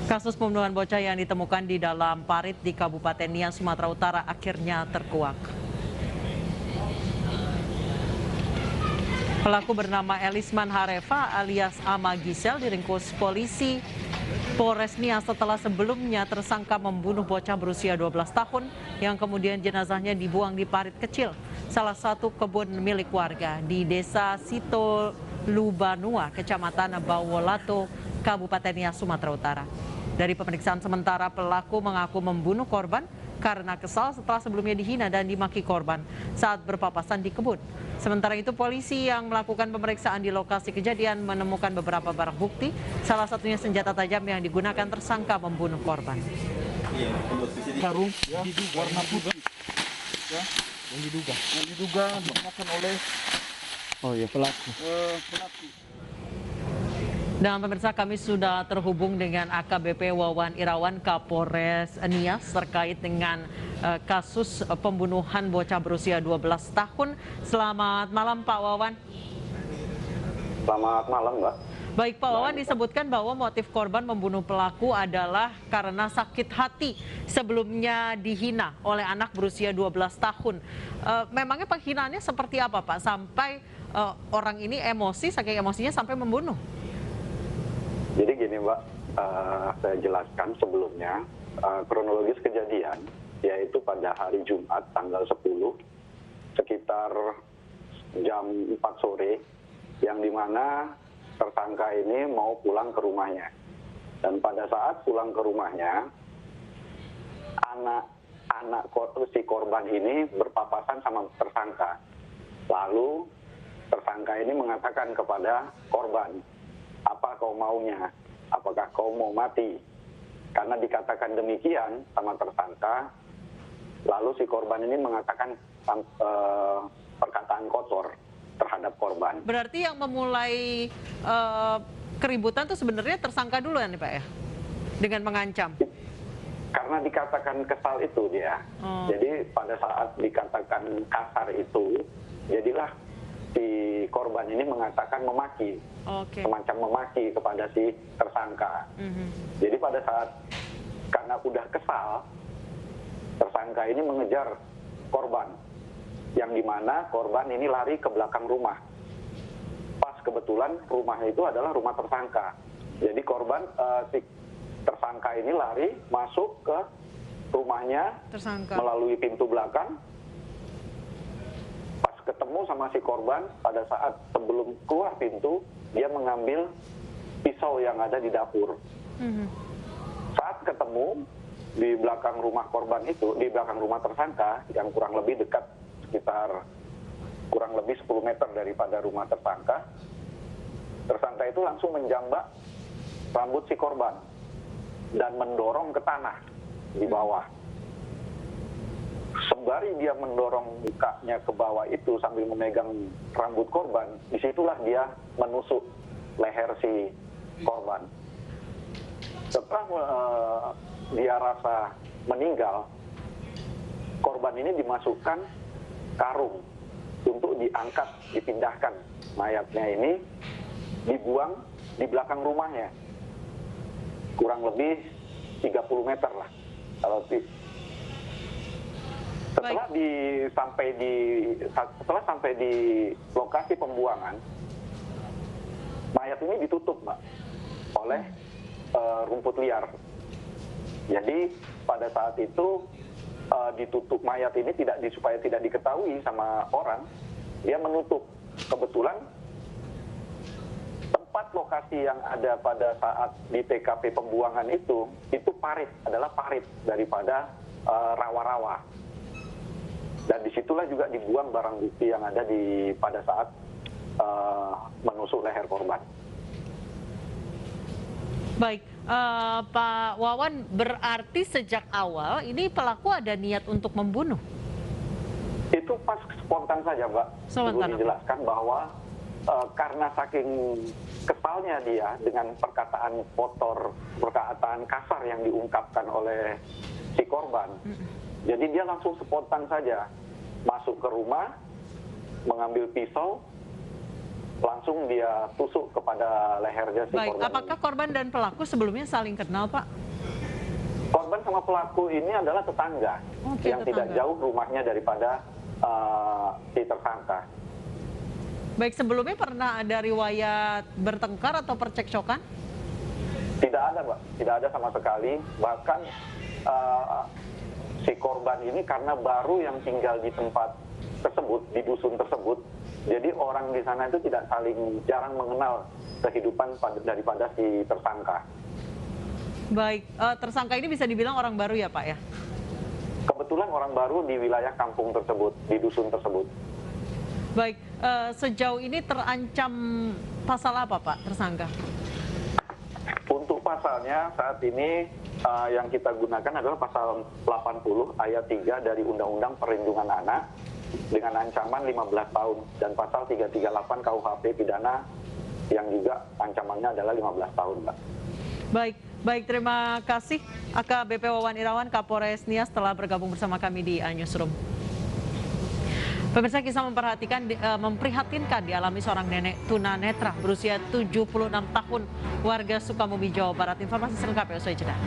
Kasus pembunuhan bocah yang ditemukan di dalam parit di Kabupaten Nias, Sumatera Utara akhirnya terkuak. Pelaku bernama Elisman Hareva alias Ama Gisel diringkus polisi Polres Nias setelah sebelumnya tersangka membunuh bocah berusia 12 tahun yang kemudian jenazahnya dibuang di parit kecil salah satu kebun milik warga di Desa Sitolubanua, Kecamatan Bawolato, Kabupaten Nias, Sumatera Utara. Dari pemeriksaan sementara, pelaku mengaku membunuh korban karena kesal setelah sebelumnya dihina dan dimaki korban saat berpapasan di kebun. Sementara itu, polisi yang melakukan pemeriksaan di lokasi kejadian menemukan beberapa barang bukti, salah satunya senjata tajam yang digunakan tersangka membunuh korban. Sarung ya, warna putih, ya, yang diduga digunakan oleh pelaku. Dan pemirsa, kami sudah terhubung dengan AKBP Wawan Irawan, Kapolres Nias terkait dengan kasus pembunuhan bocah berusia 12 tahun. Selamat malam Pak Wawan. Selamat malam, Mbak. Baik Pak Wawan, disebutkan bahwa motif korban membunuh pelaku adalah karena sakit hati sebelumnya dihina oleh anak berusia 12 tahun. Memangnya penghinaannya seperti apa Pak sampai orang ini emosi, saking emosinya sampai membunuh? Jadi gini Mbak, saya jelaskan sebelumnya kronologis kejadian, yaitu pada hari Jumat tanggal 10 sekitar jam 4 sore, yang dimana tersangka ini mau pulang ke rumahnya. Dan pada saat pulang ke rumahnya, anak si korban ini berpapasan sama tersangka. Lalu tersangka ini mengatakan kepada korban, "Apa kau maunya? Apakah kau mau mati?" Karena dikatakan demikian sama tersangka, lalu si korban ini mengatakan perkataan kotor terhadap korban. Berarti yang memulai keributan itu sebenarnya tersangka dulu ya nih Pak ya? Dengan mengancam? Karena dikatakan kesal itu dia. Jadi pada saat dikatakan kasar itu, jadilah si korban ini mengatakan memaki, semacam memaki kepada si tersangka. Jadi pada saat karena udah kesal, tersangka ini mengejar korban, yang dimana korban ini lari ke belakang rumah. Pas kebetulan rumah itu adalah rumah tersangka. Jadi korban si tersangka ini lari masuk ke rumahnya melalui pintu belakang. Ketemu sama si korban, pada saat sebelum keluar pintu, dia mengambil pisau yang ada di dapur. Saat ketemu di belakang rumah korban itu, di belakang rumah tersangka, yang kurang lebih dekat, sekitar kurang lebih 10 meter daripada rumah tersangka, tersangka itu langsung menjambak rambut si korban dan mendorong ke tanah di bawah. Sembari dia mendorong mukanya ke bawah itu sambil memegang rambut korban, disitulah dia menusuk leher si korban. Setelah dia rasa meninggal, korban ini dimasukkan karung untuk diangkat, dipindahkan. Mayatnya ini dibuang di belakang rumahnya, kurang lebih 30 meter lah. Setelah sampai di lokasi pembuangan, mayat ini ditutup, Mbak, oleh rumput liar. Jadi pada saat itu ditutup mayat ini supaya tidak diketahui sama orang, dia menutup. Kebetulan tempat lokasi yang ada pada saat di TKP pembuangan itu adalah parit daripada rawa-rawa. Dan disitulah juga dibuang barang bukti yang ada pada saat menusuk leher korban. Baik, Pak Wawan, berarti sejak awal ini pelaku ada niat untuk membunuh? Itu pas spontan saja, Mbak. Perlu dijelaskan bahwa karena saking kesalnya dia dengan perkataan kotor, perkataan kasar yang diungkapkan oleh si korban, jadi dia langsung spontan saja masuk ke rumah, mengambil pisau, langsung dia tusuk kepada lehernya si Baik, korban. apakah korban dan pelaku sebelumnya saling kenal, Pak? Korban sama pelaku ini adalah tetangga yang tidak jauh rumahnya daripada si tersangka. Baik, sebelumnya pernah ada riwayat bertengkar atau percekcokan? Tidak ada, Mbak. Tidak ada sama sekali. Bahkan si korban ini karena baru yang tinggal di tempat tersebut, di dusun tersebut, jadi orang di sana itu tidak saling, jarang mengenal kehidupan daripada si tersangka. Baik, tersangka ini bisa dibilang orang baru ya, Pak ya? Kebetulan orang baru di wilayah kampung tersebut, di dusun tersebut. Baik, sejauh ini terancam pasal apa, Pak, tersangka? Untuk pasalnya saat ini yang kita gunakan adalah pasal 80 ayat 3 dari Undang-Undang Perlindungan Anak dengan ancaman 15 tahun dan pasal 338 KUHP pidana yang juga ancamannya adalah 15 tahun, Mbak. Baik, terima kasih AKBP Wawan Irawan, Kapolres Nias telah bergabung bersama kami di Newsroom. Pemirsa, kisah memprihatinkan dialami seorang nenek tunanetra berusia 76 tahun warga Sukabumi, Jawa Barat. Informasi selengkapnya usai jeda.